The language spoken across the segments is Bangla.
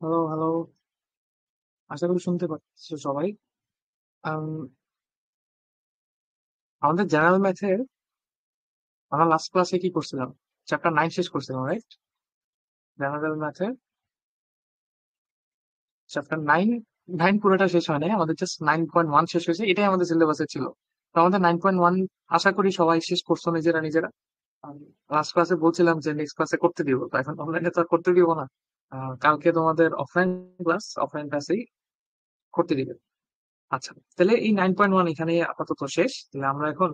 Hello, hello. আশা করি শুনতে পাচ্ছো সবাই। আম, আমাদের জেনারেল ম্যাথের আমরা লাস্ট ক্লাসে কি করছিলাম? চ্যাপ্টার 9 শেষ করছিলাম, রাইট? জেনারেল ম্যাথের চ্যাপ্টার 9 9 পুরোটা শেষ হয় নাই, আমাদের জাস্ট 9.1 শেষ হয়েছে। এটাই আমাদের সিলেবাসে ছিল। তো আমাদের 9.1 আশা করি সবাই শেষ করছো নিজেরা নিজেরা। লাস্ট ক্লাসে বলছিলাম যে নেক্সট ক্লাসে করতে দিব, তো এখন অনলাইনে তো আর করতে দিব না। কালকে তোমাদের অফলাইন ক্লাসেই করতে দিবে। আচ্ছা, তাহলে এই 9.1 এখানে আপাতত শেষ। তাহলে আমরা এখন,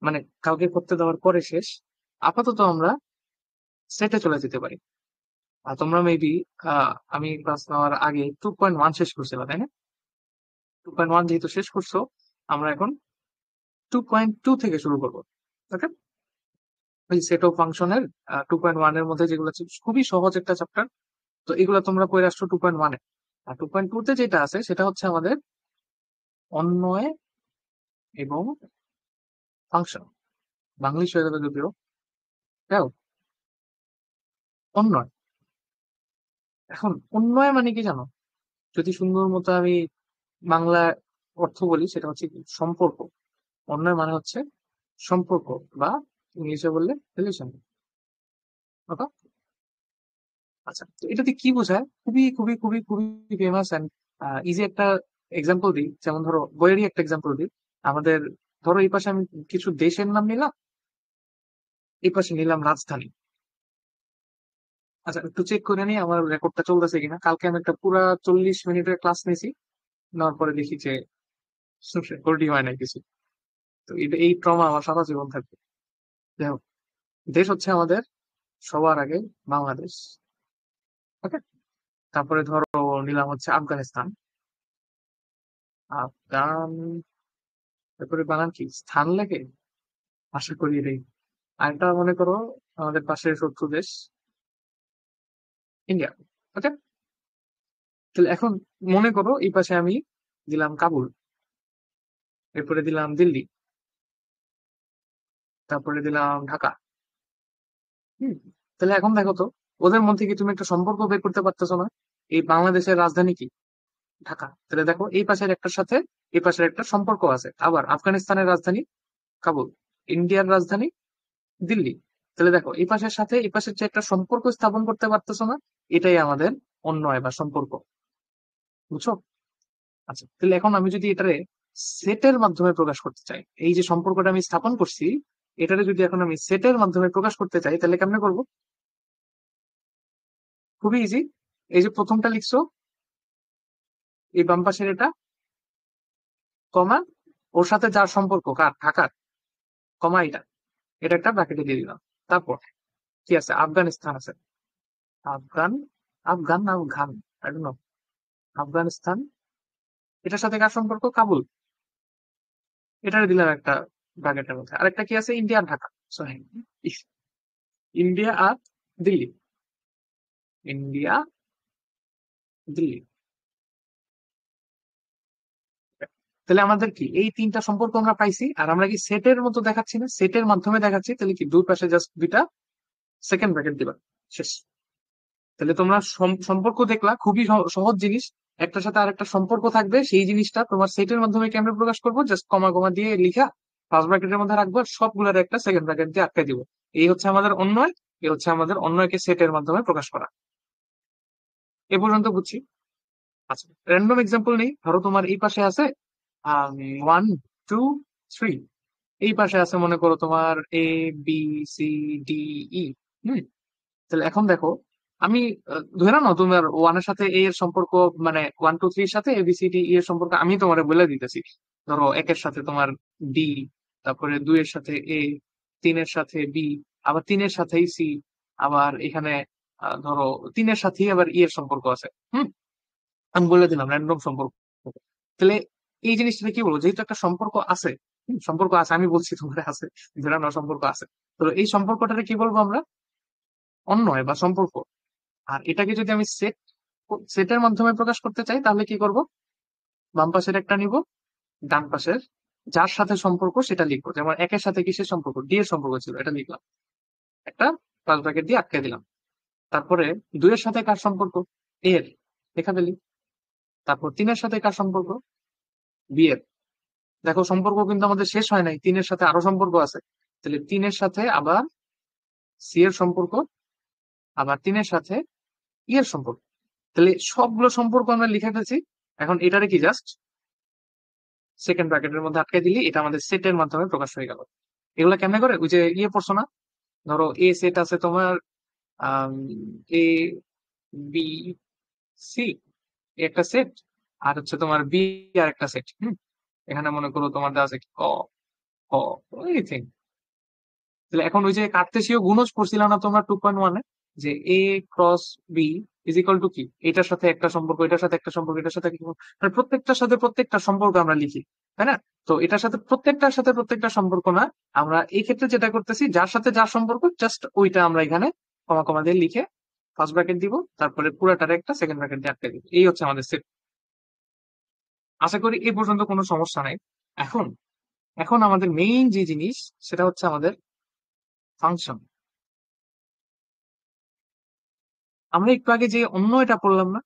মানে কাউকে করতে দেওয়ার পরে শেষ। আপাতত আমরা সেটে চলে যেতে পারি। আর তোমরা মেবি, আমি ক্লাস নেওয়ার আগে 2.1 শেষ করছিলাম, তাই না? 2.1 যেহেতু শেষ করছো, আমরা এখন 2.2 থেকে শুরু করবো। ওকে, ওই সেট অফ ফাংশনের 2.1 এর মধ্যে যেগুলো আছে, খুবই সহজ একটা চ্যাপ্টার। তো এগুলো তোমরা পড়ে আসছো 2.1 এ। আর 2.2 তে যেটা আছে সেটা হচ্ছে আমাদের অন্বয় এবং ফাংশন। বাংলিশ হয়ে যাবে যদিও। তাও অন্বয়। এখন অন্বয় মানে কি জানো? যদি সুন্দর মতো আমি বাংলা অর্থ বলি, সেটা হচ্ছে কি? সম্পর্ক। অন্যের মানে হচ্ছে সম্পর্ক, বা ইংলিশে বললে রিলেশন। ওকে, আচ্ছা, তো এটাতে কি বোঝায়? খুবই খুবই খুবই খুবই ফেমাস অ্যান্ড ইজি একটা এক্সাম্পল দিই। যেমন ধরো, বইয়েরই একটা এক্সাম্পল দিই। আমাদের, ধরো এই পাশে আমি কিছু দেশের নাম নিলাম, এই পাশে নিলাম রাজধানী। আচ্ছা, একটু চেক করে নিই আমার রেকর্ডটা চলতেছে কিনা। কালকে আমি একটা পুরা 40 মিনিটের ক্লাস নিয়েছি, নেওয়ার পরে দেখি যে রেকর্ডই হয় নাই কিছু। তো এই ট্রমা আমার সারা জীবন থাকবে। যাই হোক, দেশ হচ্ছে আমাদের সবার আগে বাংলাদেশ। ওকে, তারপরে ধরো নিলাম হচ্ছে আফগানিস্তান। আফগান, তারপরে বানান কি স্থান লেগে? আশা করি এটাই। আরেকটা মনে করো, আমাদের পাশের শত্রু দেশ ইন্ডিয়া। ওকে, তাহলে এখন মনে করো এই পাশে আমি দিলাম কাবুল, এরপরে দিলাম দিল্লি, তারপরে দিলাম ঢাকা। হুম, তাহলে এখন দেখো তো, ওদের মধ্যে কি তুমি একটা সম্পর্ক বের করতে পারতেছো না? এই বাংলাদেশের রাজধানী কি? ঢাকা। তাহলে দেখো, এই পাশের একটার সাথে এই পাশের একটা সম্পর্ক আছে। আবার আফগানিস্তানের রাজধানী কাবুল, ইন্ডিয়ার রাজধানী দিল্লি। তাহলে দেখো, এই পাশের সাথে এই পাশের যে একটা সম্পর্ক স্থাপন করতে পারতেছো না, এটাই আমাদের অন্যয় বা সম্পর্ক। বুঝছো? আচ্ছা, তাহলে এখন আমি যদি এটারে সেটের মাধ্যমে প্রকাশ করতে চাই, এই যে সম্পর্কটা আমি স্থাপন করছি, এটারে যদি এখন আমি সেটের মাধ্যমে প্রকাশ করতে চাই, তাহলে কেমনে করবো? খুবই ইজি। এই যে প্রথমটা লিখছো, এই বাম পাশের এটা, কমা, ওর সাথে যার সম্পর্ক, কার? ঢাকার, কমা এটা, এটা একটা ব্র্যাকেটে দিয়ে দিলাম। তারপর কি আছে? আফগানিস্তান আছে। আফগান, আফগান না Afghan, I don't know. Afghanistan, এটার সাথে কার সম্পর্ক? কাবুল, এটারে দিলাম একটা ব্র্যাকেটের মধ্যে। আরেকটা কি আছে? ইন্ডিয়া আর ঢাকা, সরি, ইন্ডিয়া আর দিল্লি। ইন্ডিয়া, দিল্লি। তাহলে আমাদের কি এই তিনটা সম্পর্ক আমরা পাইছি, আর আমরা কি সেটের মতো দেখাচ্ছি না? সেটের মাধ্যমে দেখাচ্ছি। তাহলে কি দুই পাশে জাস্ট দুইটা সেকেন্ড ব্র্যাকেট দিবা, শেষ। তাহলে তোমরা সম্পর্ক দেখলা, খুবই সহজ জিনিস। একটার সাথে আরেকটা সম্পর্ক থাকবে, সেই জিনিসটা তোমার সেটের মাধ্যমে কেমনে প্রকাশ করবো? জাস্ট কমা কমা দিয়ে লিখা ফার্স্ট ব্র্যাকেটের মধ্যে রাখবো, সবগুলোর একটা সেকেন্ড ব্র্যাকেট দিয়ে আটকে দিব। এই হচ্ছে আমাদের অন্যয়। এই হচ্ছে আমাদের অন্যয়কে সেটের মাধ্যমে প্রকাশ করা। এ পর্যন্ত বুঝছি। আচ্ছা, র্যান্ডম এক্সাম্পল নেই। ধরো তোমার এই পাশে আছে 1 2 3, এই পাশে আছে মনে করো তোমার ABCDE। হুম, তাহলে এখন দেখো, আমি ধরে নাও তোমার ওয়ানের সাথে এ এর সম্পর্ক, মানে 1 2 3 এর সাথে ABCDE এর সম্পর্ক আমি তোমার বলে দিতেছি। ধরো একের সাথে তোমার ডি, তারপরে 2 এর সাথে এ, 3-এর সাথে বি, আবার 3-এর সাথেই সি, আবার এখানে ধরো 3-এর সাথেই আবার ই এর সম্পর্ক আছে। হুম, আমি বলে দিলাম র্যান্ডম সম্পর্ক। তাহলে এই জিনিসটা কি বলবো? যেহেতু একটা সম্পর্ক আছে, সম্পর্ক আছে, আমি বলছি তোমার আছে, ধরে নাও সম্পর্ক আছে। তো এই সম্পর্কটাকে কি বলবো আমরা? অন্যয় বা সম্পর্ক। আর এটাকে যদি আমি সেটের মাধ্যমে প্রকাশ করতে চাই, তাহলে কি করব? বাম পাশের একটা নিব, ডান পাশের যার সাথে সম্পর্ক সেটা লিখবো। যেমন একের সাথে কিসের সম্পর্ক? ডি এর সম্পর্ক ছিল, এটা লিখলাম, একটা প্লাস ব্র্যাকেট দিয়ে আটকে দিলাম। তারপরে 2-এর সাথে কার সম্পর্ক? এর লেখা ফেলি। তারপর 3-এর সাথে কার সম্পর্ক? বি এর। দেখো সম্পর্ক কিন্তু আমাদের শেষ হয় নাই, 3-এর সাথে আরো সম্পর্ক আছে। তাহলে 3-এর সাথে আবার সি এর সম্পর্ক, আবার 3-এর সাথে ই এর সম্পর্ক। তাহলে সবগুলো সম্পর্ক আমরা লিখে ফেলছি। এখন এটারে কি জাস্ট সেকেন্ড ব্র্যাকেটের মধ্যে আটকে দিলি, এটা আমাদের সেটের মাধ্যমে প্রকাশ হয়ে গেল। এগুলা কেমনে করে? ওই যে পড়ছো না, ধরো এ সেট আছে তোমার, এ বি সি একটা সেট, আর হচ্ছে তোমার বি আর একটা সেট। এখানে মনে করো তোমার দেওয়া আছে ক, খ, এনিথিং। তাহলে এখন ওই যে কার্তেশীয় গুণজ পড়ছিলাম না তোমরা 2.1-এ, যে A cross B is equal to কি, এটার সাথে একটা সম্পর্ক, এটার সাথে একটা সম্পর্ক, এটার সাথে একটা সম্পর্ক, মানে প্রত্যেকটার সাথে প্রত্যেকটা সম্পর্ক আমরা লিখি, তাই না? তো এটার সাথে প্রত্যেকটা সম্পর্ক না, আমরা এই ক্ষেত্রে যেটা করতেছি, যার সাথে যার সম্পর্ক জাস্ট ওইটা আমরা এখানে কমা কমা দিয়ে লিখে ফার্স্ট ব্র্যাকেট দিব, তারপরে পুরাটারে একটা সেকেন্ড ব্র্যাকেট দিয়ে আটকে দিব। এই হচ্ছে আমাদের সেট। আশা করি এই পর্যন্ত কোনো সমস্যা নাই। এখন এখন আমাদের মেইন যে জিনিস, সেটা হচ্ছে আমাদের ফাংশন। আমরা একটু আগে যে অন্য এটা পড়লাম না,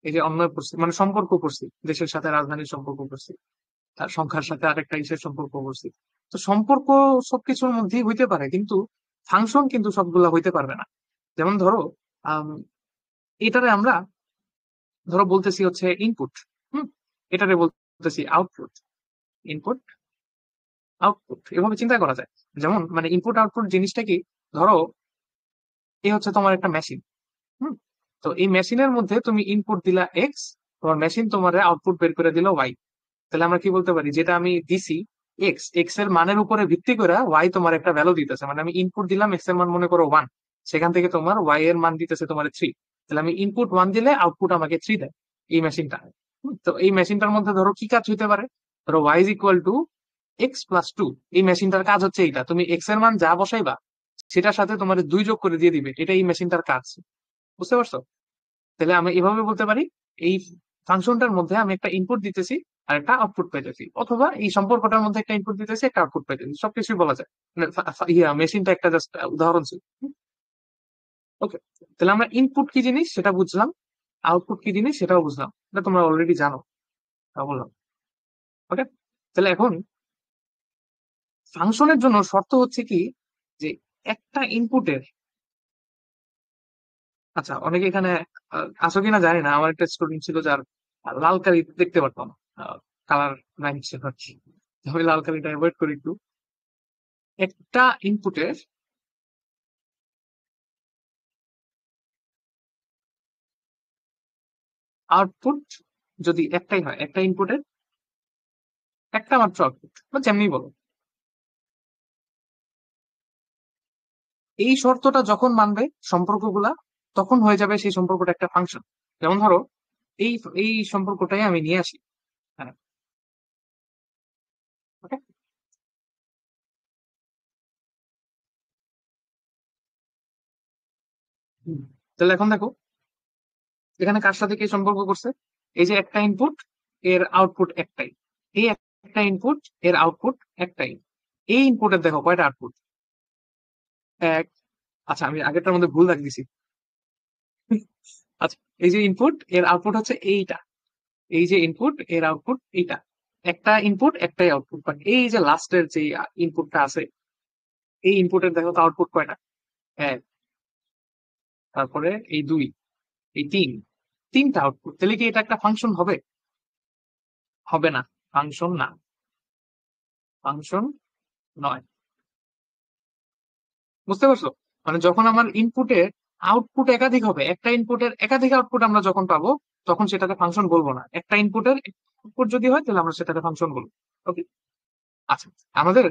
এই যে অন্য পড়ছি মানে সম্পর্ক করছি, দেশের সাথে রাজধানীর সম্পর্ক করছি, তার সংখ্যার সাথে আরেকটা ইসের সম্পর্ক করছি। তো সম্পর্ক সবকিছুর মধ্যেই হইতে পারে, কিন্তু ফাংশন কিন্তু সবগুলা হইতে পারবে না। যেমন ধরো আম, এটারে আমরা ধরো বলতেছি হচ্ছে ইনপুট, হুম, এটারে বলতেছি আউটপুট। ইনপুট আউটপুট এভাবে চিন্তা করা যায়। যেমন মানে ইনপুট আউটপুট জিনিসটা কি, ধরো এই হচ্ছে তোমার একটা মেশিন। হুম, তো এই মেশিনের মধ্যে তুমি ইনপুট দিলা এক্স, তোমার মেশিন তোমার আউটপুট বের করে দিল ওয়াই। তাহলে আমরা কি বলতে পারি, যেটা আমি দিছি এক্স, এক্স এর মানের উপরে ভিত্তি করে ওয়াই তোমার একটা ভ্যালু দিতেছে। মানে আমি ইনপুট দিলাম এক্স এর মান মনে করো 1, সেখান থেকে তোমার ওয়াই এর মান দিতেছে তোমার 3। তাহলে আমি ইনপুট 1 দিলে আউটপুট আমাকে 3 দেয় এই মেশিনটা। তো এই মেশিনটার মধ্যে ধরো কি কাজ হইতে পারে, ধরো Y is equal two x+2। এই মেশিনটার কাজ হচ্ছে এইটা, তুমি এক্স এর মান যা বসাইবা সেটার সাথে তোমার 2 যোগ করে দিয়ে দিবে, এটা এই মেশিনটার কাজ। বুঝতে পারছো? তাহলে আমি এভাবে বলতে পারি, এই ফাংশনটার মধ্যে আমি একটা ইনপুট দিতেছি আর একটা আউটপুট পাইতেছি, অথবা এই সম্পর্কটার মধ্যে একটা ইনপুট দিতেছি একটা আউটপুট পাইতেছি, সবকিছুই বলা যায়। মানে ইয়া মেশিনটা একটা জাস্ট উদাহরণ ছিল। ওকে, তাহলে আমরা ইনপুট কি জিনিস সেটা বুঝলাম, আউটপুট কি জিনিস সেটাও বুঝলাম, এটা তোমরা অলরেডি জানো, তা বললাম। ওকে, তাহলে এখন ফাংশনের জন্য শর্ত হচ্ছে কি, যে একটা ইনপুটের, আচ্ছা অনেকে এখানে আসো কিনা জানি না, আমার একটা স্টুডেন্ট ছিল যার লাল কালি দেখতে পারতাম, কালার নাই সে পাচ্ছি, আমি লাল কালিটা অ্যাভয়েড করি একটু। একটা ইনপুটের আউটপুট যদি একটাই হয়, একটা ইনপুটের একটা মাত্র আউটপুট, বা যেমনি বলো, এই শর্তটা যখন মানবে সম্পর্কগুলা, তখন হয়ে যাবে সেই সম্পর্কটা একটা ফাংশন। যেমন ধরো এই এই সম্পর্কটাই আমি নিয়ে আসি। হ্যাঁ, ওকে। তাহলে এখন দেখো এখানে কার সাথে কি সম্পর্ক করছে, এই যে একটা ইনপুট এর আউটপুট একটাই, এই একটা ইনপুট এর আউটপুট একটাই। এই ইনপুটের দেখো কয়টা আউটপুট, এক। আচ্ছা আমি আগেরটার মধ্যে ভুল রাখ দিছি। আচ্ছা, এই যে ইনপুট এর আউটপুট হচ্ছে এইটা, এই যে ইনপুট এর আউটপুট এইটা, একটা ইনপুট একটাই আউটপুট। বাট এই যে লাস্টের যে ইনপুটটা আছে, এই ইনপুটের দেখো তো আউটপুট কয়টা, এক, তারপরে এই দুই, এই তিন, তিনটা আউটপুট। তাহলে কি এটা একটা ফাংশন হবে? হবে না, ফাংশন না, ফাংশন নয়। বুঝতে পারছো? মানে যখন আমার ইনপুটের আউটপুট একাধিক হবে, একটা ইনপুটের একাধিক আউটপুট আমরা যখন পাবো, তখন সেটাকে ফাংশন বলবো না। একটা ইনপুটের আউটপুট যদি হয় তাহলে আমরা সেটাকে ফাংশন বলবো। ওকে, আচ্ছা, আমাদের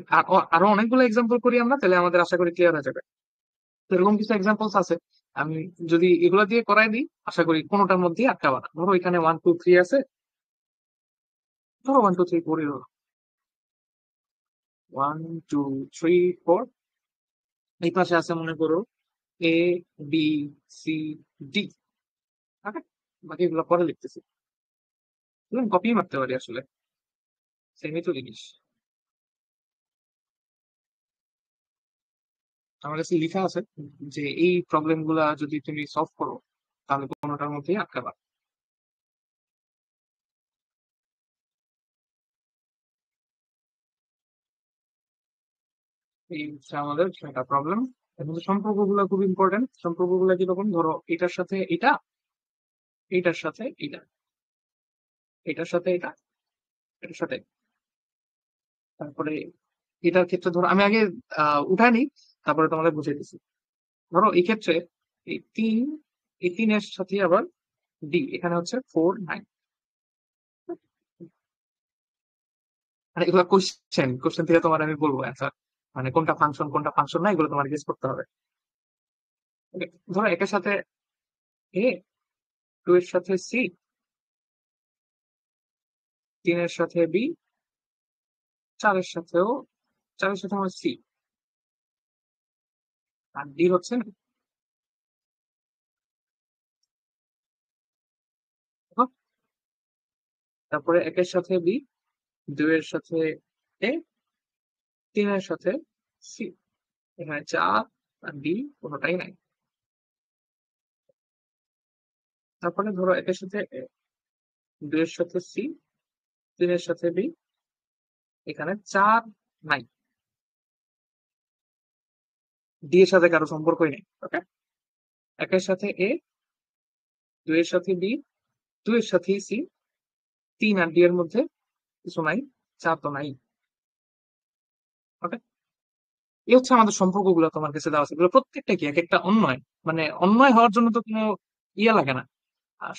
আরো অনেকগুলো এক্সাম্পল করি আমরা, তাহলে আমাদের আশা করি ক্লিয়ার হয়ে যাবে। তো এরকম কিছু এক্সাম্পলস আছে, আমি যদি এগুলো দিয়ে করাই দিই, আশা করি কোনোটার মধ্যেই আটকাবা না। ধরো এখানে 1 2 3 আছে, ধরো 1 2 3 4 1 2 3 4, এই পাশে আছে মনে করো A B C D। ওকে, বাকি এগুলো পরে লিখতেছি, কপি মারতে পারি আসলে, সেমই তো জিনিস। আমার কাছে লেখা আছে যে এই প্রবলেম গুলা যদি তুমি সলভ করো, তাহলে কোনোটার মধ্যেই আটকাবা। এই হচ্ছে আমাদের একটা প্রবলেম। এখন সম্পর্কগুলো খুব ইম্পর্টেন্ট। সম্পর্কগুলো কিরকম, ধরো এটার সাথে এটা, এটার সাথে এটা, এটার সাথে এটা, এটার সাথে, তারপরে এটার ক্ষেত্রে ধরো আমি আগে উঠাই নিই, তারপরে তোমাদের বুঝিয়ে দিচ্ছি। ধরো এই ক্ষেত্রে এই তিন, এই তিনের সাথে আবার ডি, এখানে হচ্ছে 4 9। মানে এগুলো কোশ্চেন, কোশ্চেন থেকে তোমার আমি বলবো অ্যান্সার, মানে কোনটা ফাংশন কোনটা ফাংশন না, এগুলো তোমার গেস করতে হবে। Okay, ধরো একের সাথে এ, টু এর সাথে সি, তিনের সাথে বি, চারের সাথেও, চারের সাথে আমার সি, আর ডি হচ্ছে না। দেখো, তারপরে একের সাথে বি, দুইয়ের সাথে এ, তিনের সাথে সি, এখানে চার আর ডি কোনোটাই নাই। তারপরে ধরো একের সাথে এ, দুইয়ের সাথে সি, তিনের সাথে বি, এখানে চার নাই, ডি এর সাথে কারো সম্পর্কই নেই। ওকে, একের সাথে এ, দুইয়ের সাথে বি, দুইয়ের সাথে সি, তিন আর ডি এর মধ্যে কিছু নাই, চার তো নাই। ওকে, এই হচ্ছে আমাদের সম্পর্কগুলো তোমার কাছে দেওয়া আছে, এগুলো প্রত্যেকটা কি এক একটা অন্যয়, মানে অন্যয় হওয়ার জন্য তো কোনো ইয়ে লাগে না,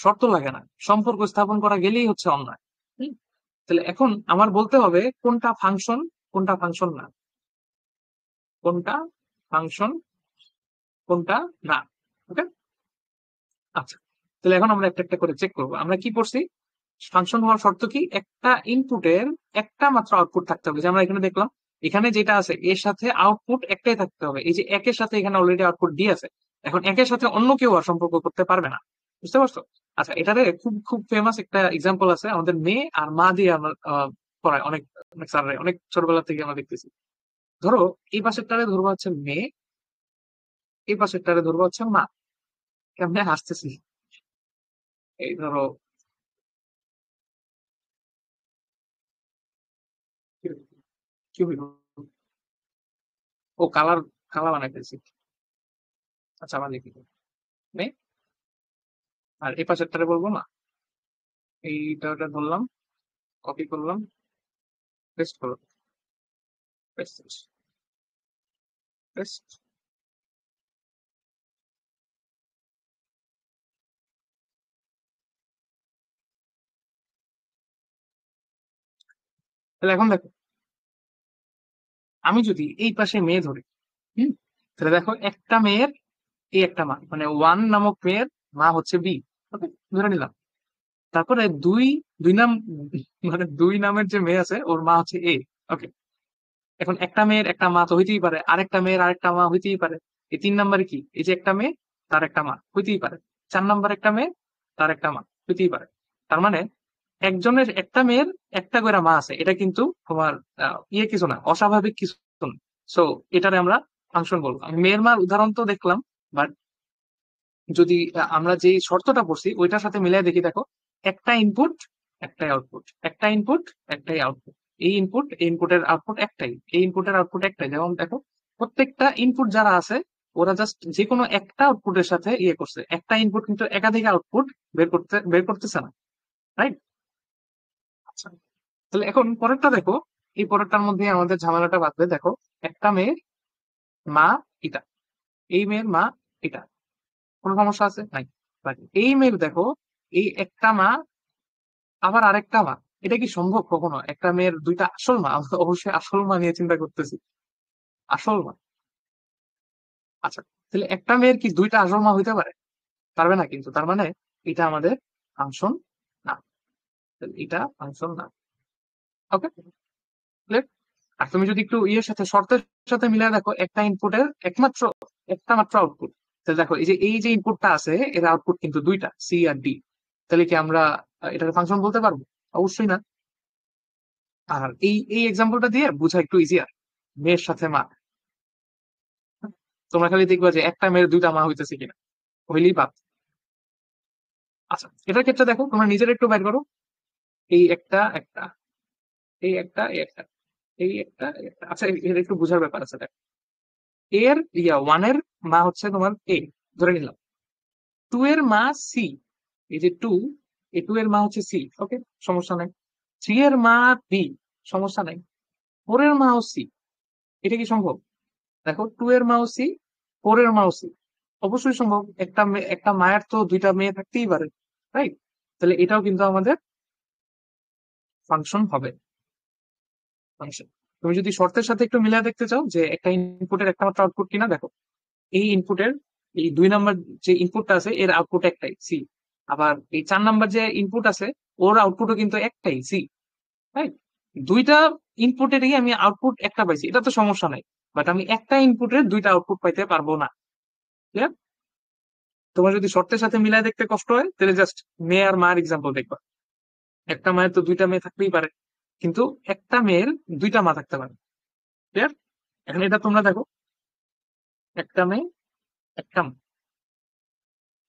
শর্ত লাগে না, সম্পর্ক স্থাপন করা গেলেই হচ্ছে অন্যয়। হুম, তাহলে এখন আমার বলতে হবে কোনটা ফাংশন কোনটা ফাংশন না, কোনটা ফাংশন কোনটা না। ওকে, আচ্ছা, তাহলে এখন আমরা একটা একটা করে চেক করবো। আমরা কি করছি, ফাংশন হওয়ার শর্ত কি, একটা ইনপুটের একটা মাত্র আউটপুট থাকতে হবে। যে আমরা এখানে দেখলাম, এখানে যেটা আছে এর সাথে আউটপুট একটাই থাকতে হবে। এই যে একের সাথে এখানে অলরেডি আউটপুট দিয়ে আছে, এখন একের সাথে অন্য কেউ আর সম্পর্ক করতে পারবে না। বুঝতে পারছো? আচ্ছা, এটারে খুব খুব ফেমাস একটা এক্সাম্পল আছে আমাদের মেয়ে আর মা দিয়ে আমরা পড়ায় অনেক, অনেক স্যাররা, অনেক ছোটবেলা থেকে আমরা দেখতেছি। ধরো এই পাশেরটারে ধরবো হচ্ছে মেয়ে, এই পাশেরটারে ধরবো হচ্ছে মা। কেমনে হাসতেছি, এই ধরো কি কি হইলো, ও কালার, কালা বানাই ফেলছি। আচ্ছা, আবার লিখি মেয়ে, আর এই পাশেরটারে বলবো না, এইটা ওটা ধরলাম, কপি করলাম, পেস্ট করলাম, পেস্ট, পেস্ট। তাহলে এখন দেখো, আমি যদি এই পাশে মেয়ে ধরি, হুম, তাহলে দেখো একটা মেয়ের, এই একটা মা, মানে ওয়ান নামক মেয়ের মা হচ্ছে বি। ওকে, ধরে নিলাম। তারপরে দুই, দুই নাম, মানে দুই নামের যে মেয়ে আছে ওর মা হচ্ছে এ। ওকে, এখন একটা মেয়ের একটা মা তো হইতেই পারে, আরেকটা মেয়ের আরেকটা মা হইতেই পারে। এই তিন নাম্বারে কি, এই যে একটা মেয়ে তার একটা মা হইতেই পারে, চার নাম্বার একটা মেয়ে তার একটা মা হইতেই পারে। তার মানে একজনের একটা মেয়ের একটা করে মা আছে, এটা কিন্তু তোমার ইয়ে কিছু না, অস্বাভাবিক কিছু না। সো এটারে আমরা ফাংশন বলবো। আমি মেয়ের মার উদাহরণ তো দেখলাম, বাট যদি আমরা যে শর্তটা পড়ছি ওইটার সাথে মিলাই দেখি, দেখো একটা ইনপুট একটাই আউটপুট, একটা ইনপুট একটাই আউটপুট, এই ইনপুট এই ইনপুটের আউটপুট একটাই, এই ইনপুটের আউটপুট একটাই। যেমন দেখো, প্রত্যেকটা ইনপুট যারা আছে ওরা জাস্ট যে কোনো একটা আউটপুটের সাথে ইয়ে করছে, একটা ইনপুট কিন্তু একাধিক আউটপুট বের করতেছে না, রাইট? আচ্ছা, তাহলে এখন পরেরটা দেখো, এই পরেরটার মধ্যে আমাদের ঝামেলাটা বাঁধবে। দেখো, একটা মেয়ের মা এটা, এই মেয়ের মা এটা, কোনো সমস্যা আছে নাই? বাট এই মেয়ের দেখো, এই একটা মা আবার আরেকটা মা, এটা কি সম্ভব কখনো? একটা মেয়ের দুইটা আসল মা? আমরা অবশ্যই আসল মা নিয়ে চিন্তা করতেছি, আসল মা। আচ্ছা, তাহলে একটা মেয়ের কি দুইটা আসল মা হইতে পারে? পারবে না কিন্তু, তার মানে এটা আমাদের ফাংশন না, তাহলে এটা ফাংশন না। ওকে, আর তুমি যদি একটু ইয়ের সাথে, শর্তের সাথে মিলাই দেখো, একটা ইনপুটের একমাত্র একটা মাত্র আউটপুট, তাহলে দেখো এই যে ইনপুটটা আছে এর আউটপুট কিন্তু দুইটা, সি আর ডি। তাহলে কি আমরা এটাকে ফাংশন বলতে পারবো? অবশ্যই না। আর এই এক্সাম্পলটা দিয়ে বোঝা একটু ইজিয়ার, মেয়ের সাথে মা। তোমরা খালি দেখবা যে একটা মেয়ের দুইটা মা হইতেছে কিনা, হইলেই পাপ। আচ্ছা, এটার ক্ষেত্রে দেখো তোমরা নিজের একটু বাইর করো। এই একটা একটা, এই একটা এই একটা, এই একটা এই একটা। আচ্ছা, এর একটু বোঝার ব্যাপার আছে। দেখো, এর ওয়ান এর মা হচ্ছে তোমার এ, ধরে নিলাম। টু এর মা সি, এই যে টু, এই টু এর মা হচ্ছে সি, ওকে, সমস্যা নাই। থ্রি এর মা বি, সমস্যা নাই। ফোর এর মাও সি, এটা কি সম্ভব? দেখো, টু এর মাও সি, ফোর এর মাও সি, অবশ্যই সম্ভব। একটা মায়ের তো দুইটা মেয়ে থাকতেই পারে, রাইট? তাহলে এটাও কিন্তু আমাদের ফাংশন হবে, ফাংশন। তুমি যদি শর্তের সাথে একটু মিলিয়ে দেখতে চাও যে একটা ইনপুটের একটা মাত্র আউটপুট কিনা, দেখো, এই ইনপুটের এই 2 নাম্বার যে ইনপুটটা আছে এর আউটপুট একটাই সি, আবার এই 4 নাম্বার যে ইনপুট আছে ওর আউটপুটও কিন্তু একটাই সি, রাইট? দুইটা ইনপুটেরই আমি আউটপুট একটা পাইছি, এটা তো সমস্যা নাই। বাট আমি একটা ইনপুটের দুইটা আউটপুট পাইতে পারবো না। ক্লিয়ার? তোমার যদি শর্তের সাথে মিলাই দেখতে কষ্ট হয় তাহলে জাস্ট মেয়ে আর মার এক্সাম্পল দেখবা। একটা মায়ের তো দুইটা মেয়ে থাকতেই পারে, কিন্তু একটা মেয়ের দুইটা মা থাকতে পারে। ক্লিয়ার? এখন এটা তোমরা দেখো, একটা মেয়ে একটা মা,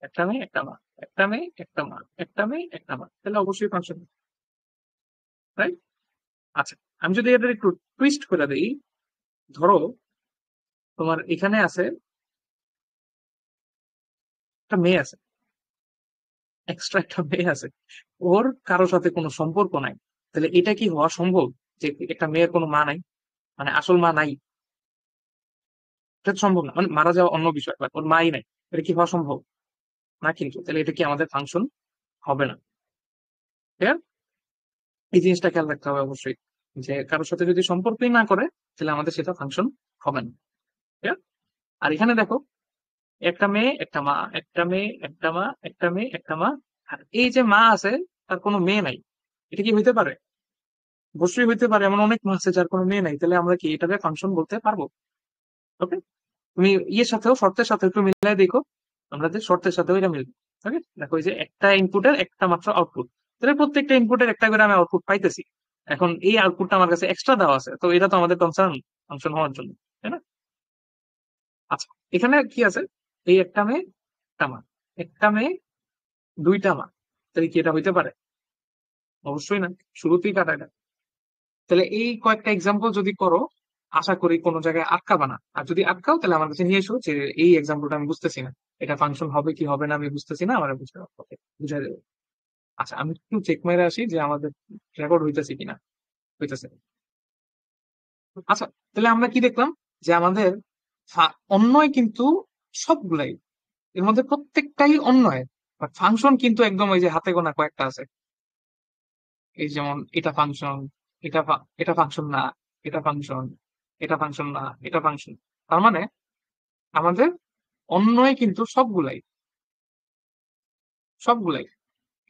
একটা মেয়ে একটা মা, একটা মেয়ে একটা মা, একটা মেয়ে একটা মা, তাহলে অবশ্যই ফাংশন, রাইট? আচ্ছা, আমি যদি এটা একটু টুইস্ট করে দিই, ধরো তোমার এখানে আছে একটা মেয়ে আছে, এক্সট্রা একটা মেয়ে আছে, ওর কারোর সাথে কোনো সম্পর্ক নাই। তাহলে এটা কি হওয়া সম্ভব যে একটা মেয়ের কোনো মা নাই, মানে আসল মা নাই? এটা তো সম্ভব না, মানে মারা যাওয়া অন্য বিষয়, বাট ওর মাই নাই। এটা কি হওয়া সম্ভব না? কিন্তু তাহলে এটা কি আমাদের ফাংশন হবে না। Clear? এই জিনিসটা খেয়াল রাখতে হবে অবশ্যই, যে কারোর সাথে যদি সম্পর্কই না করে তাহলে আমাদের সেটা ফাংশন হবে না। Clear? আর এখানে দেখো, একটা মেয়ে একটা মা, একটা মেয়ে একটা মা, একটা মেয়ে একটা মা, আর এই যে মা আছে তার কোনো মেয়ে নাই। এটা কি হইতে পারে? অবশ্যই হইতে পারে। এমন অনেক মা আছে যার কোনো মেয়ে নাই, তাহলে আমরা কি এটাকে ফাংশন বলতে পারবো? ওকে, তুমি ইয়ের সাথেও শর্তের সাথে একটু মিলাই দেখো, আমাদের শর্তের সাথেও এটা মিলবে। ওকে, দেখো, এই যে একটা ইনপুটের একটা মাত্র আউটপুট, তাহলে প্রত্যেকটা ইনপুটের একটা করে আমি আউটপুট পাইতেছি। এখন এই আউটপুটটা আমার কাছে এক্সট্রা দেওয়া আছে, তো এটা তো আমাদের কনসার্ন ফাংশন হওয়ার জন্য, তাই না? আচ্ছা, এখানে কি আছে? এই একটা মেয়ে একটা মা, একটা মেয়ে দুইটা মা, তাহলে কি এটা হইতে পারে? অবশ্যই না, শুরুতেই কাটা এটা। তাহলে এই কয়েকটা এক্সাম্পল যদি করো, আশা করি কোনো জায়গায় আটকাবা না। আর যদি আটকাও তাহলে আমার কাছে নিয়ে এসো যে এই এক্সাম্পলটা আমি বুঝতেছি না, এটা ফাংশন হবে কি হবে না আমি বুঝতেছি না, আমার বুঝাই দেবো। আচ্ছা, আমি একটু চেক মেরে আসি যে আমাদের রেকর্ড হইতেছে কিনা। হইতেছে। আচ্ছা, তাহলে আমরা কি দেখলাম? যে আমাদের অন্যয় কিন্তু সবগুলাই, এর মধ্যে প্রত্যেকটাই অন্যয়, বাট ফাংশন কিন্তু একদম ওই যে হাতে গোনা কয়েকটা আছে। এই যেমন এটা ফাংশন, এটা ফাংশন না, এটা ফাংশন, এটা ফাংশন না, এটা ফাংশন। তার মানে আমাদের অন্যয় কিন্তু সবগুলাই, সবগুলাই।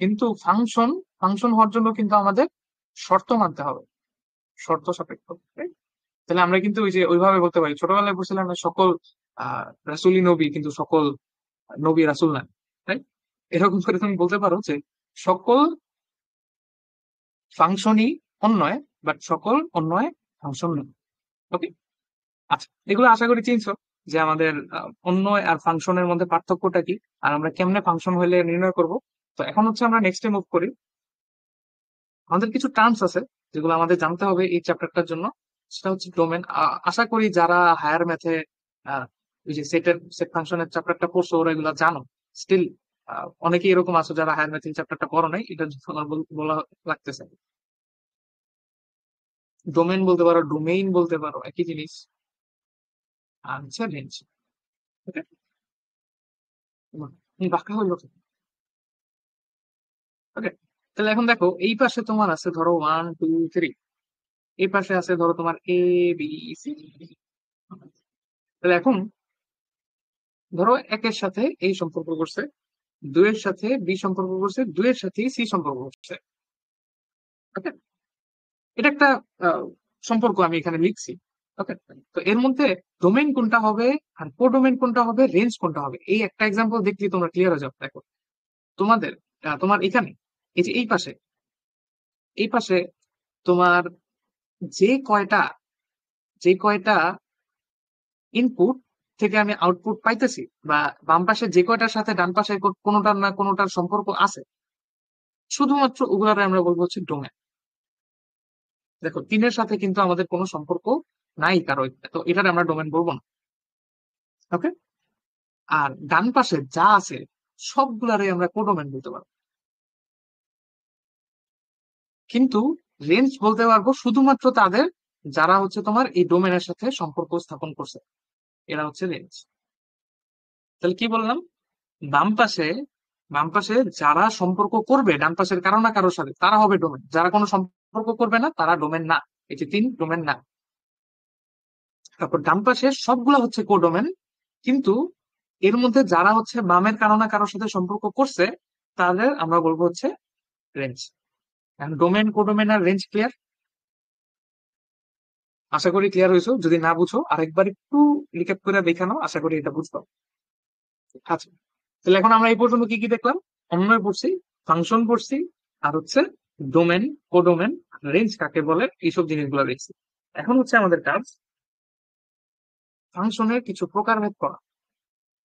কিন্তু ফাংশন, ফাংশন হওয়ার জন্য কিন্তু আমাদের শর্ত মানতে হবে, শর্ত সাপেক্ষ, right? তাহলে আমরা কিন্তু ওই যে ওইভাবে বলতে পারি, ছোটবেলায় বলছিলাম না, সকল রাসূলই নবী কিন্তু সকল নবী রাসূল না, তাই? এরকম করে তুমি বলতে পারো যে সকল ফাংশনই অন্যয়, বাট সকল অন্যয় ফাংশন নয়। ওকে, আচ্ছা, এগুলো আশা করি চিনছো যে আমাদের অন্যয় আর ফাংশনের মধ্যে পার্থক্যটা কি, আর আমরা কেমনে ফাংশন হইলে নির্ণয় করব। তো এখন হচ্ছে আমরা নেক্সটে মুভ করি। আমাদের কিছু টার্মস আছে যেগুলো আমাদের জানতে হবে এই চ্যাপ্টারটার জন্য। সেটা হচ্ছে ডোমেন। আশা করি যারা হায়ার ম্যাথে ওই যে সেট ফাংশনের চ্যাপ্টারটা পড়ছো ওরা এগুলো জানো। স্টিল অনেকে এরকম আছে যারা হায়ার ম্যাথ চ্যাপ্টারটা পড়ো নাই, এটা আমার বলা লাগতেছে। ডোমেন বলতে পারো, ডোমেইন বলতে পারো, একই জিনিস। Answer range. ওকে, বাঁকা হইলো। ওকে, তাহলে এখন দেখো, এই পাশে তোমার আছে ধরো 1 2 3, এই পাশে আছে ধরো তোমার ABC। তাহলে এখন ধরো একের সাথে এই সম্পর্ক করছে, দুইয়ের সাথে বি সম্পর্ক করছে, দুইয়ের সাথে সি সম্পর্ক করছে। ওকে, এটা একটা আহ, সম্পর্ক আমি এখানে লিখছি। ওকে, তো এর মধ্যে ডোমেইন কোনটা হবে আর কোডোমেইন কোনটা হবে, রেঞ্জ কোনটা হবে, এই একটা এক্সাম্পল দেখলে তোমরা ক্লিয়ার হয়ে যাবে। দেখো, তোমাদের তোমার এখানে এই যে এই পাশে, এই পাশে তোমার যে কয়টা, যে কয়টা ইনপুট থেকে আমি আউটপুট পাইতেছি, বা বাম পাশে যে কয়টার সাথে ডান পাশে কোনোটার না কোনোটার সম্পর্ক আছে, শুধুমাত্র ওগুলারে আমরা বলবো হচ্ছে ডোমেন। দেখো, তিনের সাথে কিন্তু আমাদের কোনো সম্পর্ক নাই কারো, তো এটার আমরা ডোমেন বলবো না। ওকে। আর ডান পাশে যা আছে সবগুলারে আমরা কোডোমেন বলতে পারবো, কিন্তু রেঞ্জ বলতে পারবো শুধুমাত্র তাদের যারা হচ্ছে তোমার এই ডোমেনের সাথে সম্পর্ক স্থাপন করছে, এরা হচ্ছে রেঞ্জ। তাহলে কি বললাম? বাম পাশে বাম পাশে যারা সম্পর্ক করবে ডান পাশের কারো না কারোর সাথে, তারা হবে ডোমেন। যারা কোনো সম্পর্ক করবে না তারা ডোমেন না। এই যে তিন, ডোমেন না। তারপর ডান পাশে সবগুলা হচ্ছে কোডোমেন, কিন্তু এর মধ্যে যারা হচ্ছে বামের কারো না কারোর সাথে সম্পর্ক করছে, তাদের আমরা বলবো হচ্ছে রেঞ্জ। ডোমেন, কোডোমেন আর রেঞ্জ ক্লিয়ার? আশা করি ক্লিয়ার হয়েছো। যদি না বুঝো আরেকবার একটু রিক্যাপ করে দেখানো, আশা করি এটা বুঝতে। আচ্ছা, তাহলে এখন আমরা এই পর্যন্ত কি কি দেখলাম? অন্বয় পড়ছি, ফাংশন পড়ছি, আর হচ্ছে ডোমেন, কোডোমেন, রেঞ্জ কাকে বলে, এইসব জিনিসগুলো দেখছি। এখন হচ্ছে আমাদের কাজ ফাংশনের কিছু প্রকারভেদ করা।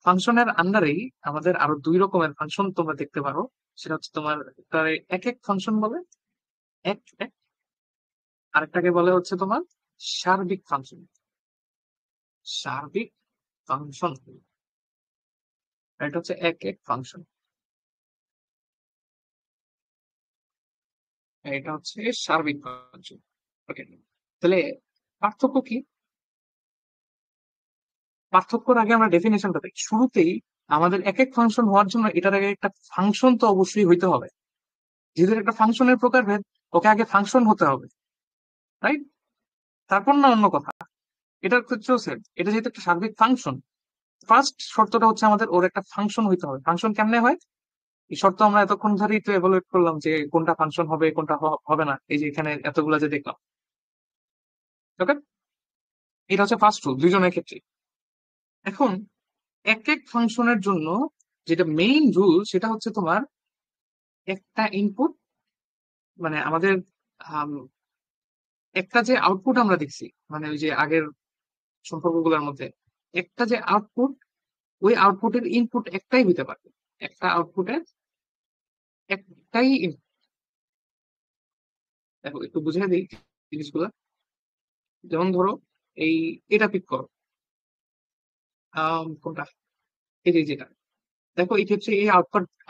ফাংশনের আন্ডারেই আমাদের আরো দুই রকমের ফাংশন তোমরা দেখতে পারো। সেটা হচ্ছে তোমার তার এক এক ফাংশন বলে, এক এক, আরেকটাকে বলে হচ্ছে তোমার সার্বিক ফাংশন। সার্বিক ফাংশন, এটা হচ্ছে এক এক ফাংশন, এটা হচ্ছে সার্বিক ফাংশন। ওকে, তাহলে পার্থক্য কি? পার্থক্যর আগে আমরা ডেফিনেশনটা দেখি। শুরুতেই আমাদের এক এক ফাংশন হওয়ার জন্য এটার আগে একটা ফাংশন তো অবশ্যই হইতে হবে। যেহেতু এটা একটা ফাংশনের প্রকারভেদ, ওকে আগে ফাংশন হতে হবে, রাইট? তারপর না অন্য কথা। এটার ক্ষেত্রেও সেম, এটা যেহেতু একটা সার্বিক ফাংশন, ফার্স্ট শর্তটা হচ্ছে আমাদের ওর একটা ফাংশন হইতে হবে। ফাংশন কেমনে হয়? এই শর্ত আমরা এতক্ষণ ধরেই তো এভালুয়েট করলাম যে কোনটা ফাংশন হবে কোনটা হবে না, এই যে এখানে এতগুলা যে দেখলাম। ওকে, এটা হচ্ছে ফার্স্ট রুল দুইজনের ক্ষেত্রে। এখন এক এক ফাংশনের জন্য যেটা মেইন রুল, সেটা হচ্ছে তোমার একটা ইনপুট, মানে আমাদের আম, একটা যে আউটপুট আমরা দেখছি, মানে ওই যে আগের সম্পর্কগুলোর মধ্যে একটা যে আউটপুট, ওই আউটপুটের ইনপুট একটাই হইতে পারে। একটা আউটপুটের একটাই দেখো একটু বুঝিয়ে দিই জিনিসগুলো। যেমন ধরো, এই এটা পিক করো, কোনটা, এই যে যেটা, দেখো এই ক্ষেত্রে এই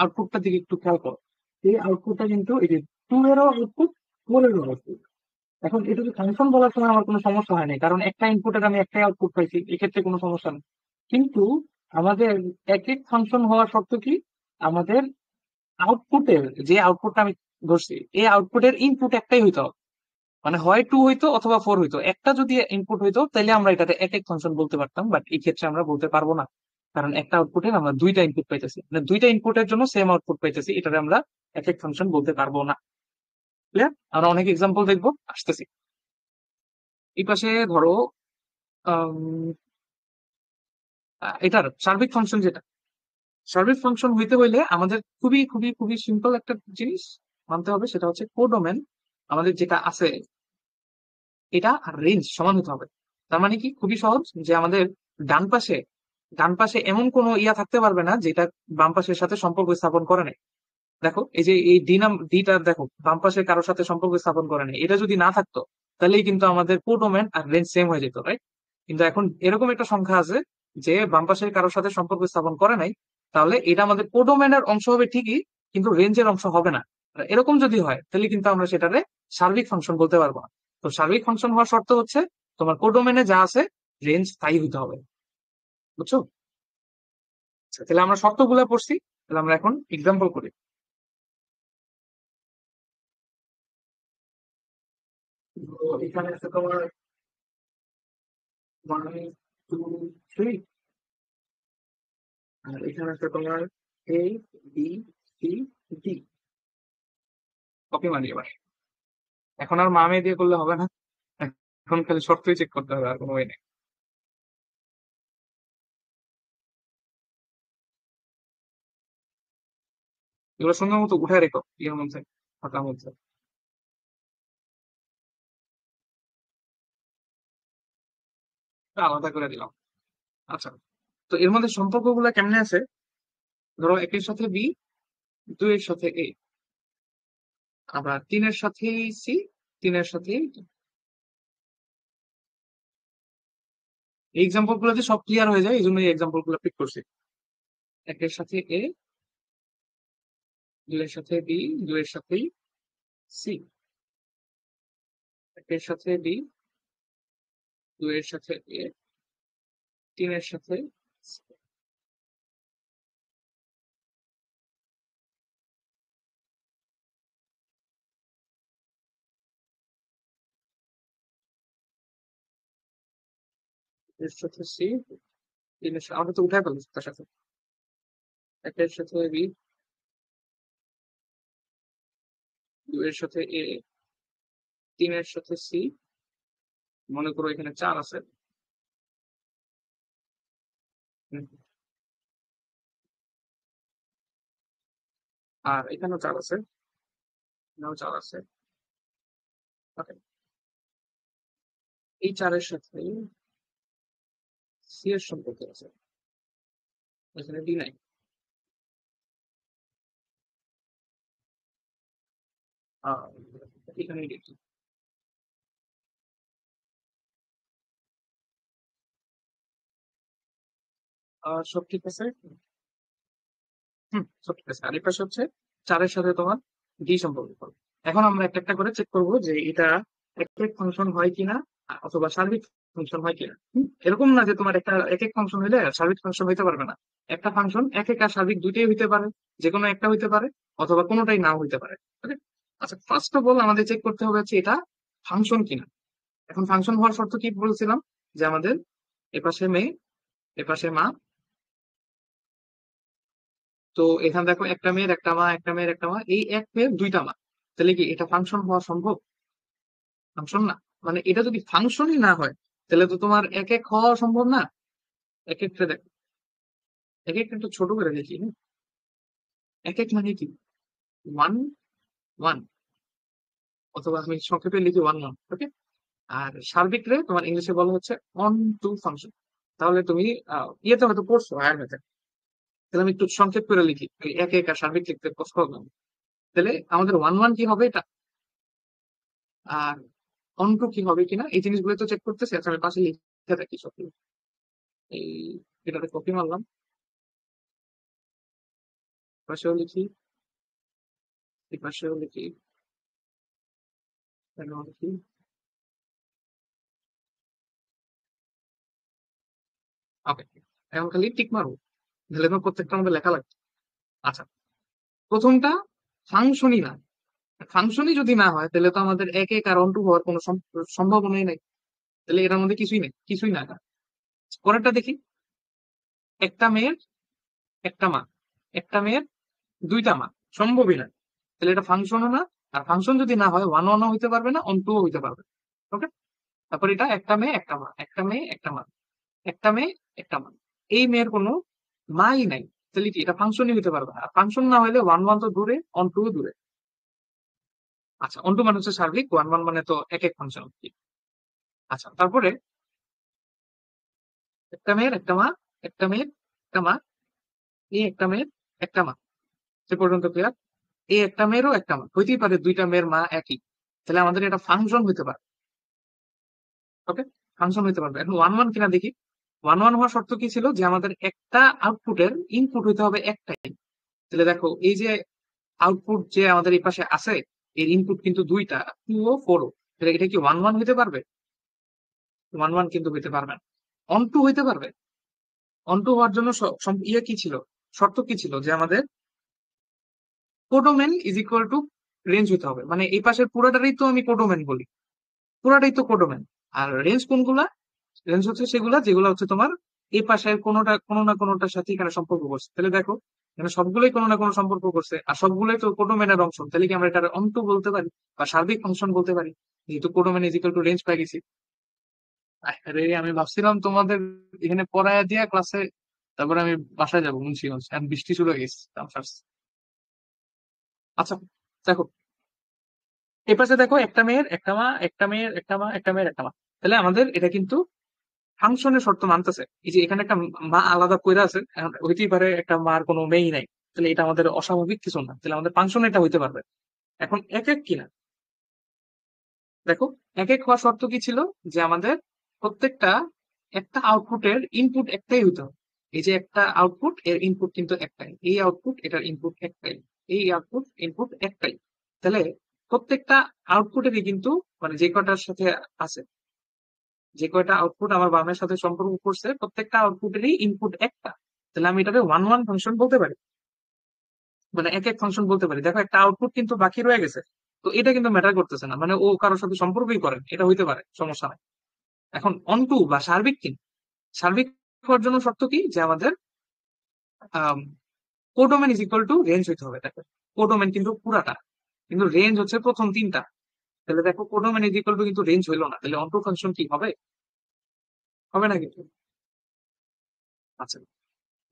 আউটপুটটার দিকে একটু খেয়াল করো। এই আউটপুটটা কিন্তু এই যে টু এরও আউটপুট, ফোর এরও আউটপুট। এখন এটা যে ফাংশন বলার সময় আমার কোনো সমস্যা হয় নাই, কারণ একটা ইনপুটের আমি একটাই আউটপুট পাইছি, এক্ষেত্রে কোনো সমস্যা নেই। কিন্তু আমাদের এক এক ফাংশন হওয়ার শর্ত কি? আমাদের আউটপুটের যে আউটপুটটা আমি ধরছি, এই আউটপুটের ইনপুট একটাই হইতে হবে। মানে হয় টু হইতো অথবা ফোর হইতো, একটা যদি ইনপুট হইতো তাহলে আমরা এটাতে এক এক ফাংশন বলতে পারতাম, বাট এই ক্ষেত্রে আমরা বলতে পারবো না। কারণ একটা আউটপুটে আমরা দুইটা ইনপুট পাইতেছি, মানে দুইটা ইনপুটের জন্য সেম আউটপুট পাইতেছি, এটাতে আমরা এক এক ফাংশন বলতে পারবো না। ক্লিয়ার? আমরা অনেক এক্সাম্পল দেখবো, আসতেছি। এই পাশে ধরো, আম, এটার সার্বিক ফাংশন যেটা, সার্বিক ফাংশন হইতে হইলে আমাদের খুবই খুবই খুবই সিম্পল একটা জিনিস মানতে হবে, সেটা হচ্ছে কোডোমেন আমাদের যেটা আছে, এটা আর রেঞ্জ সমান হতে হবে। তার মানে কি? খুবই সহজ, যে আমাদের ডান পাশে ডান পাশে এমন কোনো ইয়া থাকতে পারবে না যেটা বাম পাশের সাথে সম্পর্ক স্থাপন করে নাই। দেখো এই যে এই ডিটা দেখো, বাম পাশে কারোর সাথে সম্পর্ক স্থাপন করে নাই, এটা যদি না থাকতো তাহলেই কিন্তু আমাদের কোডোমেন আর রেঞ্জ সেম হয়ে যেত, রাইট? কিন্তু এখন এরকম একটা সংখ্যা আছে যে বাম পাশের কারোর সাথে সম্পর্ক স্থাপন করে নাই, তাহলে এটা আমাদের কোডোমেনের অংশ হবে ঠিকই, কিন্তু রেঞ্জের অংশ হবে না। আর এরকম যদি হয় তাহলে কিন্তু আমরা সেটারে সার্বিক ফাংশন বলতে পারবো না। তো সার্বিক ফাংশন হওয়ার শর্ত হচ্ছে তোমার কোডোমেনে যা আছে রেঞ্জ তাই হইতে হবে। বুঝছো? আচ্ছা, তাহলে আমরা শর্তগুলো পড়ছি, তাহলে আমরা এখন এক্সাম্পল করি। তো এখানে আছে তোমার 1 2 3, আর এখানে আছে তোমার A B C D। Copy মারি এবার। এখন আর মা মেয়ে দিয়ে করলে হবে না, এখন খালি শর্তই চেক করতে হবে, আর কোনো ওয়ে নেই। এগুলো সুন্দর মতো উঠে রেখো ইয়ের মধ্যে, ফাঁকার মধ্যে। এটা আলাদা করে দিলাম। আচ্ছা, তো এর মধ্যে সম্পর্কগুলো কেমনে আছে? ধরো একের সাথে বি, দুইয়ের সাথে এ, আবার তিনের সাথে সি, তিনের সাথে D। এই এক্সাম্পল গুলোতে সব ক্লিয়ার হয়ে যায়, এই জন্য এই এক্সাম্পল গুলো পিক করছি। একের সাথে এ, দুইয়ের সাথে বি, দুইয়ের সাথে সি, একের সাথে বি, দুইয়ের সাথে এ, তিনের সাথে C, এর সাথে সি, তিনের সাথে আমরা তো উঠাই পেলাম তার সাথে। একের সাথে বি, দুইয়ের সাথে এ, তিনের সাথে সি, মনে করো এখানে চার আছে। হুম, আর এখানেও চার আছে, এখানেও চার আছে। ওকে, এই চারের সাথে সি এর সম্পর্ক আছে, এখানে ডি নাই। আহ, এখানে ডি। সব ঠিক আছে। হুম, সব ঠিক আছে। আর এই পাশে হচ্ছে চারের সাথে তোমার ডি সম্পর্ক করো। এখন আমরা একটা একটা করে চেক করবো যে এটা এক এক ফাংশন হয় কিনা, অথবা সার্বিক ফাংশন হয় কিনা। এরকম না যে তোমার একটা এক এক ফাংশন হইলে সার্বিক ফাংশন হইতে পারবে না। একটা ফাংশন এক এক আর সার্বিক দুইটাই হইতে পারে, যে কোনো একটা হইতে পারে, অথবা কোনোটাই নাও হইতে পারে। Okay? আচ্ছা, ফার্স্ট অফ অল আমাদের চেক করতে হবে হচ্ছে এটা ফাংশন কিনা। এখন ফাংশন হওয়ার শর্ত কি বলছিলাম? যে আমাদের এপাশে মেয়ে, এপাশে মা। তো এখানে দেখো একটা মেয়ের একটা মা, একটা মেয়ের একটা মা, এই এক মেয়ের দুইটা মা। তাহলে কি এটা ফাংশন হওয়া সম্ভব? ফাংশন না। মানে এটা যদি ফাংশনই না হয়, তাহলে তো তোমার এক এক হওয়া সম্ভব না। এক একটা দেখো, এক একটা একটু ছোট করে দেখি, হ্যাঁ? এক এক মানে কি? ওয়ান ওয়ান, অথবা আমি সংক্ষেপে লিখি ওয়ান ওয়ান। ওকে। আর সার্বিক রে তোমার ইংলিশে বলা হচ্ছে অন টু ফাংশন। তাহলে তুমি ইয়েতে হয়তো পড়ছো আয়ার মেথড। তাহলে আমি একটু সংক্ষেপ করে লিখি, এই এক এক আর সার্বিক লিখতে কষ্ট হবে না। তাহলে আমাদের ওয়ান ওয়ান কি হবে এটা, আর অন টু কি হবে কিনা, এই জিনিসগুলো তো চেক করতেছি। আচ্ছা, আমি পাশে লিখে রাখি সব। এই এটাতে কপি মারলাম, পাশেও লিখি, এই পাশেও লিখি, এখানেও লিখি। ওকে, এখন খালি টিক মারবো, তাহলে তোমার প্রত্যেকটা আমাদের লেখা লাগবে। আচ্ছা, প্রথমটা ফাংশনই না। ফাংশনই যদি না হয়, তাহলে তো আমাদের এক এক আর অন টু হওয়ার কোনো সম্ভাবনাই নাই। তাহলে এটার মধ্যে কিছুই নেই, কিছুই না। পরেরটা দেখি, একটা মেয়ের একটা মা, একটা মেয়ের দুইটা মা, সম্ভবই না। তাহলে এটা ফাংশনও না। আর ফাংশন যদি না হয়, ওয়ান ওয়ানও হইতে পারবে না, অন টুও হইতে পারবে। ওকে। তারপর এটা একটা মেয়ে একটা মা, একটা মেয়ে একটা মা, একটা মেয়ে একটা মা, এই মেয়ের কোনো মাই নাই। তাহলে কি এটা ফাংশনই হইতে পারবে না। আর ফাংশন না হলে ওয়ান ওয়ান তো দূরে, অন টু দূরে। আচ্ছা, অন টু মানে হচ্ছে সার্বিক, ওয়ান ওয়ান মানে তো এক এক ফাংশন। আচ্ছা, তারপরে একটা মেয়ের একটা মা, একটা মেয়ের একটা মা, এই একটা মেয়ের একটা মা, সে পর্যন্ত ক্লিয়ার। এই একটা মেয়েরও একটা মা হইতেই পারে, দুইটা মেয়ের মা একই। তাহলে আমাদের এটা ফাংশন হইতে পারে। ওকে, ফাংশন হইতে পারবে। এখন ওয়ান ওয়ান কিনা দেখি। ওয়ান ওয়ান হওয়ার শর্ত কি ছিল? যে আমাদের একটা আউটপুটের ইনপুট হইতে হবে একটাই। তাহলে দেখো, এই যে আউটপুট যে আমাদের এই পাশে আছে, এর ইনপুট কিন্তু দুইটা, টু ও ফোর ও। তাহলে এটা কি ওয়ান ওয়ান হইতে পারবে? ওয়ান ওয়ান কিন্তু হইতে পারবে না। অন টু হইতে পারবে। অন টু হওয়ার জন্য ইয়ে কি ছিল, শর্ত কি ছিল? যে আমাদের codomain is equal to range হইতে হবে। মানে এই পাশের পুরোটারই তো আমি কোডোমেন বলি, পুরাটাই তো কোডোমেন। আর রেঞ্জ কোনগুলা? রেঞ্জ হচ্ছে সেগুলা যেগুলো হচ্ছে তোমার এই পাশের কোনোটা কোনো না কোনোটার সাথে এখানে সম্পর্ক করছে। তাহলে দেখো, এখানে সবগুলোই কোনো না কোনো সম্পর্ক করছে, আর সবগুলোই তো কোডোমেনের অংশ। তাহলে কি আমরা এটা অন্টু বলতে পারি, বা সার্বিক ফাংশন বলতে পারি, যেহেতু codomain is equal to range পাই গেছি। আরে, আমি ভাবছিলাম তোমাদের এখানে পড়ায় দিয়া ক্লাসে, তারপরে আমি বাসায় যাবো মুন্সিগঞ্জ, এখন বৃষ্টি শুরু হয়ে গেছে। আচ্ছা, দেখো, এই পাশে দেখো একটা মেয়ের একটা মা, একটা মেয়ের একটা মা, একটা মেয়ের একটা মা। তাহলে আমাদের এটা কিন্তু ফাংশনের শর্ত মানতেছে, এই যে এখানে একটা মা আলাদা কইরা আছে, এখন হইতেই পারে একটা মার কোনো মেই নাই, তাহলে এটা আমাদের অস্বাভাবিক কিছু না, তাহলে আমাদের ফাংশন এটা হইতে পারবে। এখন এক এক কিনা দেখো, এক এক হওয়ার শর্ত কি ছিল, যে আমাদের প্রত্যেকটা একটা আউটপুটের ইনপুট একটাই হইতে হবে। এই যে একটা আউটপুট এর ইনপুট কিন্তু একটাই, এই আউটপুট এটার ইনপুট একটাই, এই আউটপুট ইনপুট একটাই। তাহলে প্রত্যেকটা আউটপুটেরই কিন্তু, মানে যে কটার সাথে আছে, যে কয়টা আউটপুট আমার বামের সাথে সম্পর্ক করছে, প্রত্যেকটা আউটপুটেরই ইনপুট একটা। তাহলে আমি এটাকে ওয়ান ওয়ান ফাংশন বলতে পারি, মানে এক এক ফাংশন বলতে পারি। দেখো একটা আউটপুট কিন্তু বাকি রয়ে গেছে, তো এটা কিন্তু ম্যাটার করতেছে না, মানে ও কারোর সাথে সম্পর্কই করেন, এটা হইতে পারে, সমস্যা নাই। এখন অনটু বা সার্বিক কি, সার্বিক হওয়ার জন্য শর্ত কি, যে আমাদের codomain is equal to range হইতে হবে। দেখো কোডোমেন কিন্তু পুরাটা, কিন্তু রেঞ্জ হচ্ছে প্রথম তিনটা। তাহলে দেখো কোডোমেন ইজ ইকুয়াল টু কিন্তু রেঞ্জ হইলো না, তাহলে অনটু ফাংশন কি হবে, হবে না কিন্তু। আচ্ছা,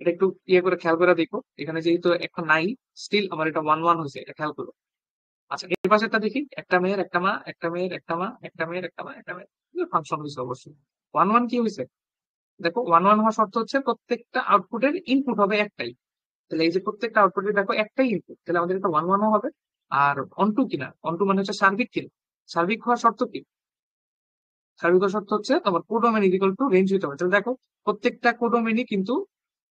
এটা একটু ইয়ে করে খেয়াল করে দেখো, এখানে যেহেতু একটা নাই, স্টিল আমার এটা ওয়ান ওয়ান হয়েছে, এটা খেয়াল করো। আচ্ছা, এই পাশেরটা দেখি, একটা মেয়ের একটা মা, একটা মেয়ের একটা মা, একটা মেয়ের একটা মা, একটা মেয়ের ফাংশন হয়েছে অবশ্যই। ওয়ান ওয়ান কি হয়েছে, দেখো ওয়ান ওয়ান হওয়ার শর্ত হচ্ছে প্রত্যেকটা আউটপুটের ইনপুট হবে একটাই। তাহলে এই যে প্রত্যেকটা আউটপুটের দেখো একটাই ইনপুট, তাহলে আমাদের এটা ওয়ান ওয়ানও হবে। আর অনটু কিনা, অনটু মানে হচ্ছে সার্বিক কিনা, সার্বিক হওয়ার শর্ত কি, সার্বিক হওয়ার শর্ত হচ্ছে তোমার কোডোমেন ইকুয়াল টু রেঞ্জ হতে হবে। তাহলে দেখো প্রত্যেকটা কোডোমেনই কিন্তু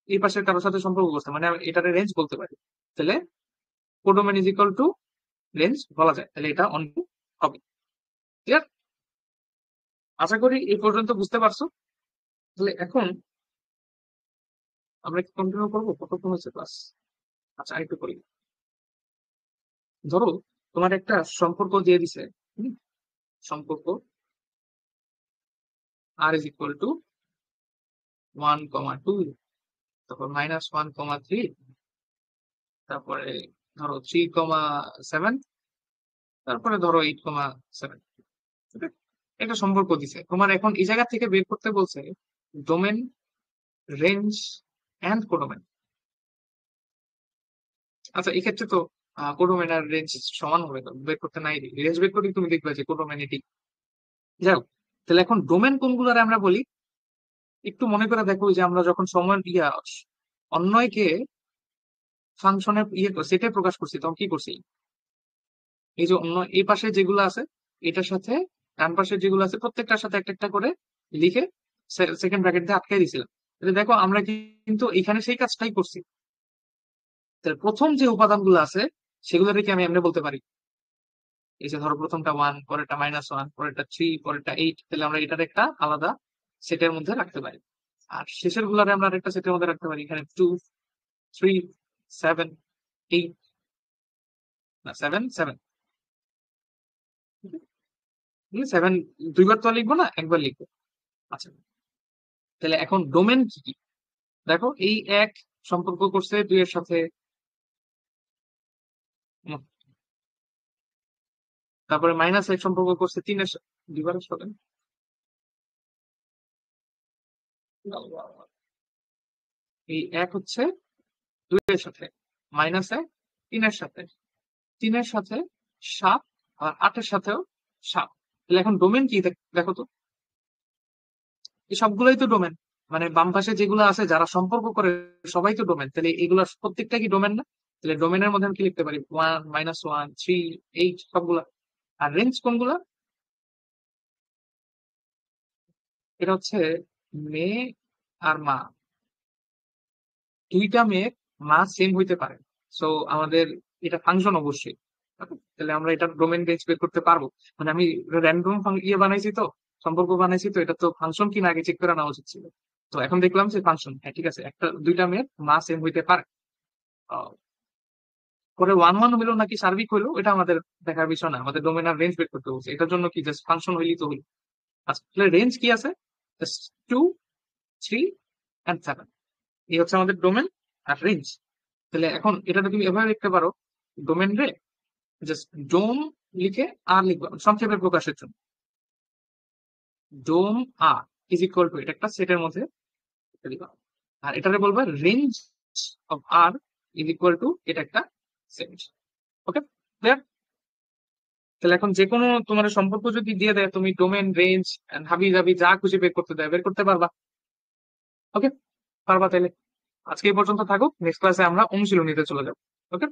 এই পাশের কারোর সাথে সম্পর্ক করছে, মানে আমি এটার রেঞ্জ বলতে পারি। তাহলে কোডোমেন ইকুয়াল টু রেঞ্জ বলা যায়, তাহলে এটা অনটু হবে। ক্লিয়ার? আশা করি এই পর্যন্ত বুঝতে পারছো। তাহলে এখন আমরা কি কন্টিনিউ করবো, কতক্ষণ হয়েছে ক্লাস? আচ্ছা, আরেকটু করি। ধরো তোমার একটা সম্পর্ক দিয়ে দিছে, হুম, সম্পর্ক আর ইজ ইকুয়াল টু 1,2, তারপর -1,3, তারপরে ধরো 3,7, তারপরে ধরো 8,7। একটা সম্পর্ক দিছে তোমার, এখন এই জায়গা থেকে বের করতে বলছে ডোমেন, রেঞ্জ এন্ড কোডোমেন। আচ্ছা, এক্ষেত্রে তো কোডোমেন আর রেঞ্জ সমান হবে, তো বের করতে নাই, রেঞ্জ বের করে তুমি দেখবে যে কোডোমেন এটি। যাই হোক, তাহলে এখন ডোমেন কোনগুলারে আমরা বলি, একটু মনে করে দেখো, যে আমরা যখন সময় অন্যয়কে ফাংশনের সেটে প্রকাশ করছি, তখন কি করছি, এই যে অন্য এই পাশে যেগুলো আছে, এটার সাথে ডান পাশে যেগুলো আছে, প্রত্যেকটার সাথে একটা একটা করে লিখে সেকেন্ড ব্র্যাকেট দিয়ে আটকাই দিয়েছিলাম। তাহলে দেখো আমরা কিন্তু এখানে সেই কাজটাই করছি। তাহলে প্রথম যে উপাদানগুলো আছে, সেগুলো রেখে আমি এমনি বলতে পারি, এই যে ধরো প্রথমটা 1, পরেরটা -1, পরেরটা 3, পরেরটা 8, তাহলে আমরা এটার একটা আলাদা সেটের মধ্যে রাখতে পারি। আর শেষের গুলারে আমরা আরেকটা সেটের মধ্যে রাখতে পারি, এখানে 2, 3, 7, 8, না 7, 7, 7 দুইবার তো আর লিখবো না, একবার লিখবো। আচ্ছা, তাহলে এখন ডোমেন কি কি, দেখো এই এক সম্পর্ক করছে 2 এর সাথে, উম, তারপরে -1 সম্পর্ক করছে 3 এর সাথে, দুইবারের সাথে, এই এক হচ্ছে 2 এর সাথে, -1 3 এর সাথে, 3 এর সাথে 7, আর 8 এর সাথেও 7। তাহলে এখন ডোমেন কি দেখো তো, এই সবগুলোই তো ডোমেন, মানে বাম পাশে যেগুলো আছে যারা সম্পর্ক করে সবাই তো ডোমেন, তাহলে এগুলো প্রত্যেকটা কি ডোমেন না? তাহলে ডোমেনের মধ্যে আমি কি লিখতে পারি, 1, -1, 3, 8 সবগুলা। আর রেঞ্জ কোনগুলা, এটা হচ্ছে মেয়ে আর মা, দুইটা মেয়ের মা সেম হইতে পারে। সো আমাদের এটা ফাংশন অবশ্যই। Okay? তাহলে আমরা এটা ডোমেন রেঞ্জ বের করতে পারবো, মানে আমি র্যান্ডম বানাইছি তো, সম্পর্ক বানাইছি তো, এটা তো ফাংশন কিনা আগে চেক করে নেওয়া উচিত ছিল। তো এখন দেখলাম যে ফাংশন, হ্যাঁ ঠিক আছে, একটা দুইটা মেয়ের মা সেম হইতে পারে। আহ, পরে ওয়ান ওয়ান হইলো নাকি সার্বিক হইলো, এটা আমাদের দেখার বিষয় না, আমাদের ডোমেন আর রেঞ্জ বের করতে বলছে, এটার জন্য কি জাস্ট ফাংশন হইলেই তো হইলো। আচ্ছা, তাহলে রেঞ্জ কি আছে, 2, 3 and 7, এই হচ্ছে আমাদের ডোমেন আর রেঞ্জ। তাহলে এখন এটা তুমি এভাবে লিখতে পারো, ডোমেন রে জাস্ট ডোম লিখে আর লিখবা সংক্ষেপে প্রকাশের জন্য, dom R is equal to, এটা একটা সেটের মধ্যে দিবা, আর এটারে বলবা range of R is equal to, এটা একটা সেট। ওকে, ক্লিয়ার? তাহলে এখন যে কোনো তোমার সম্পর্ক যদি দিয়ে দেয়, তুমি ডোমেন রেঞ্জ হাবি জাবি যা খুশি বের করতে দেয় বের করতে পারবা। ওকে, পারবা তাইলে। আজকে এই পর্যন্ত থাকো, নেক্সট ক্লাসে আমরা অনুশীলনীতে চলে যাবো। ওকে।